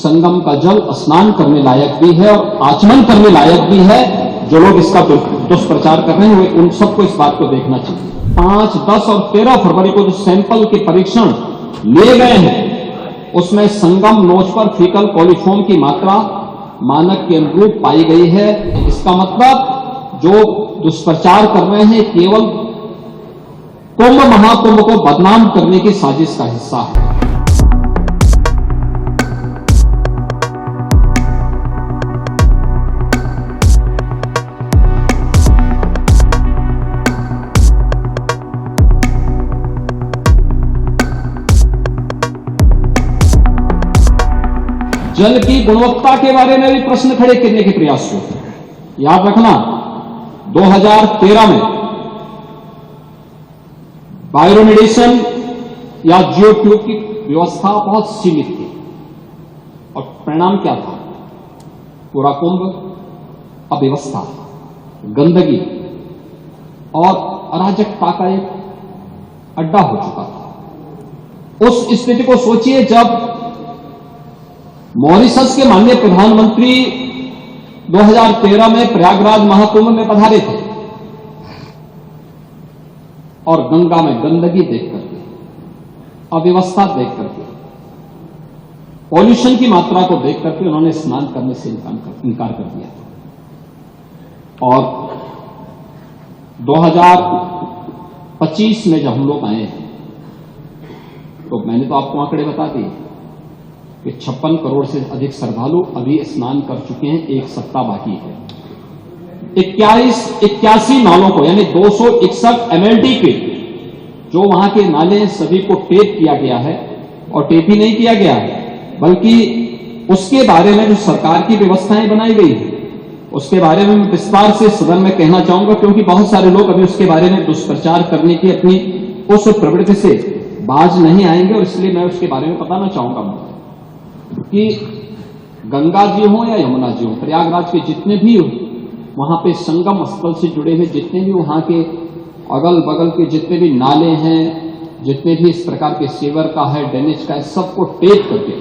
संगम का जल स्नान करने लायक भी है और आचमन करने लायक भी है। जो लोग इसका दुष्प्रचार कर रहे हैं वे उन सबको इस बात को देखना चाहिए। 5, 10 और 13 फरवरी को जो सैंपल के परीक्षण लिए गए हैं उसमें संगम नोच पर फीकल कोलिफॉर्म की मात्रा मानक के अनुरूप पाई गई है। इसका मतलब जो दुष्प्रचार कर रहे हैं केवल कुंभ महाकुंभ को बदनाम करने की साजिश का हिस्सा है। जल की गुणवत्ता के बारे में भी प्रश्न खड़े करने के प्रयास हुए। याद रखना 2013 में बायोरेमेडिएशन या जियो ट्यूब की व्यवस्था बहुत सीमित थी और परिणाम क्या था? पूरा कुंभ अव्यवस्था, गंदगी और अराजकता का एक अड्डा हो चुका था। उस स्थिति को सोचिए जब मॉरिशस के माननीय प्रधानमंत्री 2013 में प्रयागराज महाकुंभ में पधारे थे और गंगा में गंदगी देख करके, अव्यवस्था देख करके, पॉल्यूशन की मात्रा को देख करके उन्होंने स्नान करने से इनकार कर दिया था। और 2025 में जब हम लोग आए हैं तो मैंने तो आपको आंकड़े बता दिए कि 56 करोड़ से अधिक श्रद्धालु अभी स्नान कर चुके हैं। एक सप्ताह बाकी है। 81 नालों को यानी 261 MLD के जो वहां के नाले सभी को टेप किया गया है। और टेप ही नहीं किया गया है बल्कि उसके बारे में जो सरकार की व्यवस्थाएं बनाई गई है उसके बारे में विस्तार से सदन में कहना चाहूंगा, क्योंकि बहुत सारे लोग अभी उसके बारे में दुष्प्रचार करने की अपनी उस प्रवृत्ति से बाज नहीं आएंगे और इसलिए मैं उसके बारे में बताना चाहूंगा कि गंगा जी हो या यमुना जी हो, प्रयागराज के जितने भी वहां पे संगम स्थल से जुड़े हुए जितने भी वहां के अगल बगल के जितने भी नाले हैं, जितने भी इस प्रकार के सीवर का है, ड्रेनेज का है, सबको टेप करके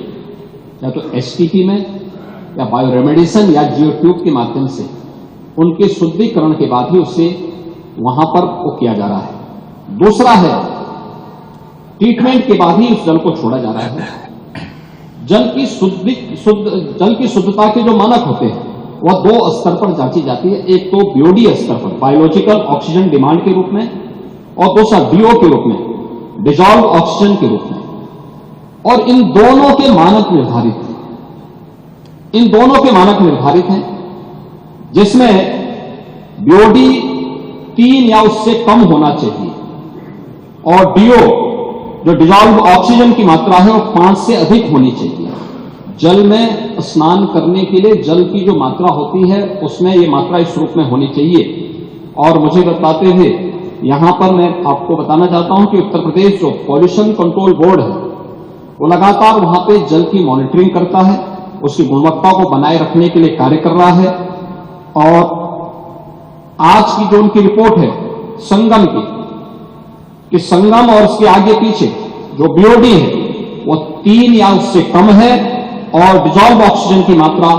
या तो STP में या बायोरेमेडिएशन या जियो ट्यूब के माध्यम से उनके शुद्धिकरण के बाद ही उसे वहां पर वो किया जा रहा है। दूसरा है ट्रीटमेंट के बाद ही उस जल को छोड़ा जा रहा है। जल की शुद्धता के जो मानक होते हैं वह 2 स्तर पर जांची जाती है। एक तो BOD स्तर पर, बायोलॉजिकल ऑक्सीजन डिमांड के रूप में, और दूसरा DO के रूप में, डिजॉल्व ऑक्सीजन के रूप में। और इन दोनों के मानक निर्धारित हैं। इन दोनों के मानक निर्धारित हैं जिसमें BOD 3 या उससे कम होना चाहिए और DO जो डिजॉल्व ऑक्सीजन की मात्रा है वो 5 से अधिक होनी चाहिए। जल में स्नान करने के लिए जल की जो मात्रा होती है उसमें ये मात्रा इस रूप में होनी चाहिए। और मुझे बताते हुए यहां पर मैं आपको बताना चाहता हूं कि उत्तर प्रदेश जो पॉल्यूशन कंट्रोल बोर्ड है वो लगातार वहां पे जल की मॉनिटरिंग करता है, उसकी गुणवत्ता को बनाए रखने के लिए कार्य कर रहा है। और आज की जो उनकी रिपोर्ट है संगम की, कि संगम और उसके आगे पीछे जो BOD है वो 3 या उससे कम है और डिजॉल्व ऑक्सीजन की मात्रा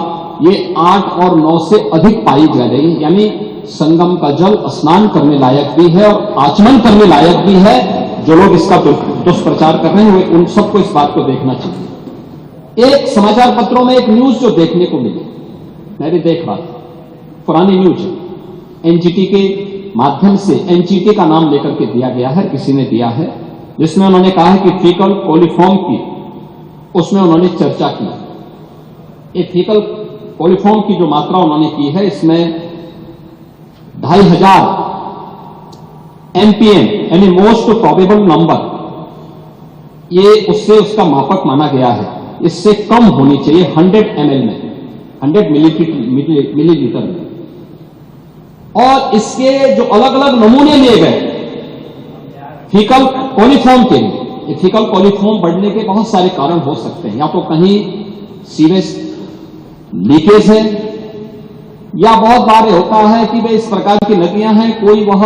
ये 8 और 9 से अधिक पाई जा रही है। यानी संगम का जल स्नान करने लायक भी है और आचमन करने लायक भी है। जो लोग इसका दुष्प्रचार कर रहे हैं वे उन सबको इस बात को देखना चाहिए। एक समाचार पत्रों में एक न्यूज जो देखने को मिली, मैं भी देख रहा था, पुरानी न्यूज है, NGT के माध्यम से, NGT का नाम लेकर के दिया गया है, किसी ने दिया है, जिसमें उन्होंने कहा है कि फीकल कोलिफॉर्म की उसमें उन्होंने चर्चा की। ये फीकल कोलिफॉर्म की जो मात्रा उन्होंने की है इसमें 2500 MPM यानी मोस्ट प्रोबेबल नंबर, ये उससे उसका मापक माना गया है। इससे कम होनी चाहिए 100 ml में, 100 मिलीलीटर में। और इसके जो अलग अलग नमूने लिए गए फीकल कोलिफॉर्म के लिए, ये फीकल कोलिफॉर्म बढ़ने के बहुत सारे कारण हो सकते हैं। या तो कहीं सीवेज लीकेज है, या बहुत बार होता है कि भाई इस प्रकार की नदियां हैं कोई वह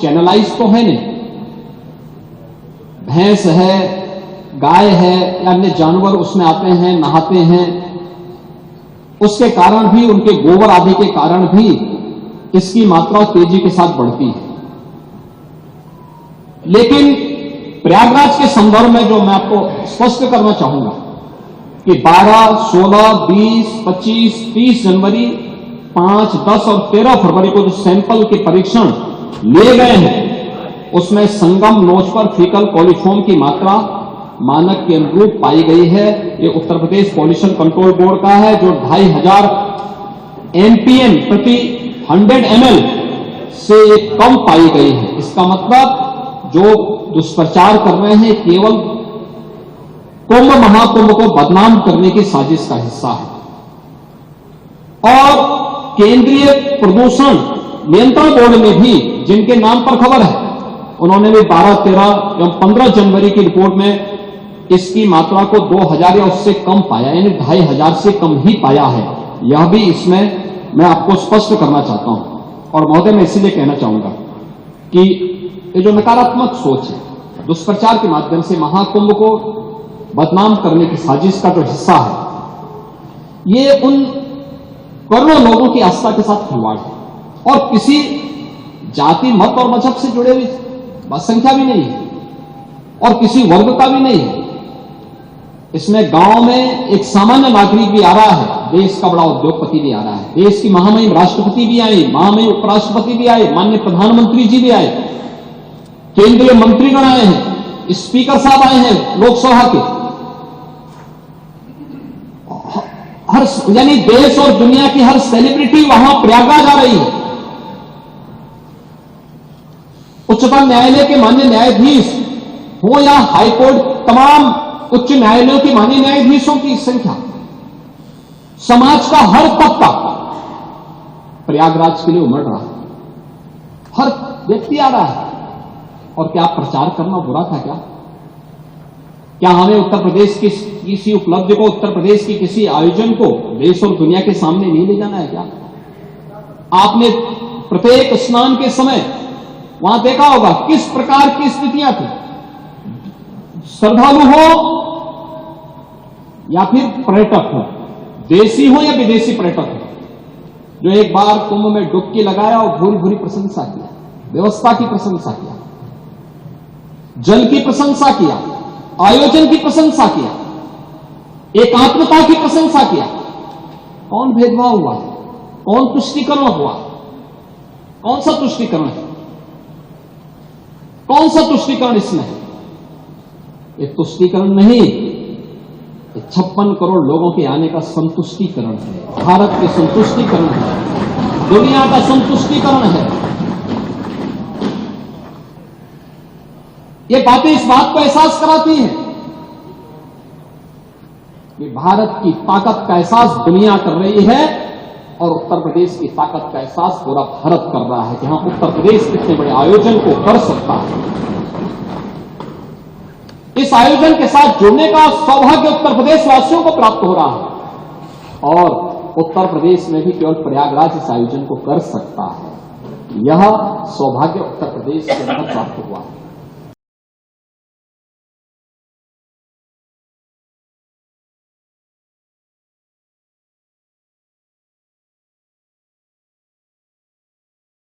चैनलाइज तो है नहीं, भैंस है, गाय है या अन्य जानवर उसमें आते हैं, नहाते हैं, उसके कारण भी, उनके गोबर आदि के कारण भी इसकी मात्रा तेजी के साथ बढ़ती है। लेकिन प्रयागराज के संदर्भ में जो मैं आपको स्पष्ट करना चाहूंगा कि 12, 16, 20, 25, 30 जनवरी, 5, 10 और 13 फरवरी को जो सैंपल के परीक्षण लिए गए हैं उसमें संगम नोच पर फीकल कॉलीफॉर्म की मात्रा मानक के अनुरूप पाई गई है। ये Uttar Pradesh pollution control board का है, जो 2500 एमपीएम प्रति 100 ml से कम पाई गई है। इसका मतलब जो दुष्प्रचार कर रहे हैं केवल कुंभ महाकुंभ को बदनाम करने की साजिश का हिस्सा है। और केंद्रीय प्रदूषण नियंत्रण बोर्ड में भी, जिनके नाम पर खबर है, उन्होंने भी 12, 13 एवं 15 जनवरी की रिपोर्ट में इसकी मात्रा को 2000 या उससे कम पाया, यानी 2500 से कम ही पाया है। यह भी इसमें मैं आपको स्पष्ट करना चाहता हूं। और महोदय, मैं इसीलिए कहना चाहूंगा कि ये जो नकारात्मक सोच है, दुष्प्रचार के माध्यम से महाकुंभ को बदनाम करने की साजिश का जो हिस्सा है, ये उन करोड़ों लोगों की आस्था के साथ खिलवाड़ है और किसी जाति, मत और मजहब से जुड़े हुई संख्या भी नहीं है और किसी वर्ग का भी नहीं है। इसमें गांव में एक सामान्य नागरिक भी आ रहा है, देश का बड़ा उद्योगपति भी आ रहा है, देश की महामहिम राष्ट्रपति भी आए, महामहिम उपराष्ट्रपति भी आए, माननीय प्रधानमंत्री जी भी आए, केंद्रीय मंत्रीगण आए हैं, स्पीकर साहब आए हैं लोकसभा के। हर, यानी देश और दुनिया की हर सेलिब्रिटी वहां प्रयागराज आ रही है। उच्चतम न्यायालय के माननीय न्यायाधीश हो या हाईकोर्ट, तमाम उच्च न्यायालयों के माननीय न्यायाधीशों की संख्या, समाज का हर तबका प्रयागराज के लिए उमड़ रहा है, हर व्यक्ति आ रहा है। और क्या प्रचार करना बुरा था क्या? क्या हमें उत्तर प्रदेश की किसी उपलब्धि को, उत्तर प्रदेश की किसी आयोजन को देश और दुनिया के सामने नहीं ले जाना है क्या? आपने प्रत्येक स्नान के समय वहां देखा होगा किस प्रकार की स्थितियां थी। श्रद्धालु हो या फिर पर्यटक हो, देशी हो या विदेशी पर्यटक हो, जो एक बार कुंभ में डुबकी लगाया और भूरी भूरी प्रशंसा किया, व्यवस्था की प्रशंसा किया, जल की प्रशंसा किया, आयोजन की प्रशंसा किया, एकात्मता की प्रशंसा किया। कौन भेदभाव हुआ? कौन तुष्टीकरण हुआ? कौन सा तुष्टीकरण है? कौन सा तुष्टीकरण इसमें है? ये तुष्टीकरण नहीं, ये 56 करोड़ लोगों के आने का संतुष्टीकरण है, भारत के संतुष्टीकरण है, दुनिया का संतुष्टीकरण है। ये बातें इस बात को एहसास कराती हैं कि भारत की ताकत का एहसास दुनिया कर रही है और उत्तर प्रदेश की ताकत का एहसास पूरा भारत कर रहा है कि हां, उत्तर प्रदेश कितने बड़े आयोजन को कर सकता है। इस आयोजन के साथ जुड़ने का सौभाग्य उत्तर प्रदेश वासियों को प्राप्त हो रहा है और उत्तर प्रदेश में भी केवल प्रयागराज इस आयोजन को कर सकता है। यह सौभाग्य उत्तर प्रदेश के अंदर प्राप्त हुआ है।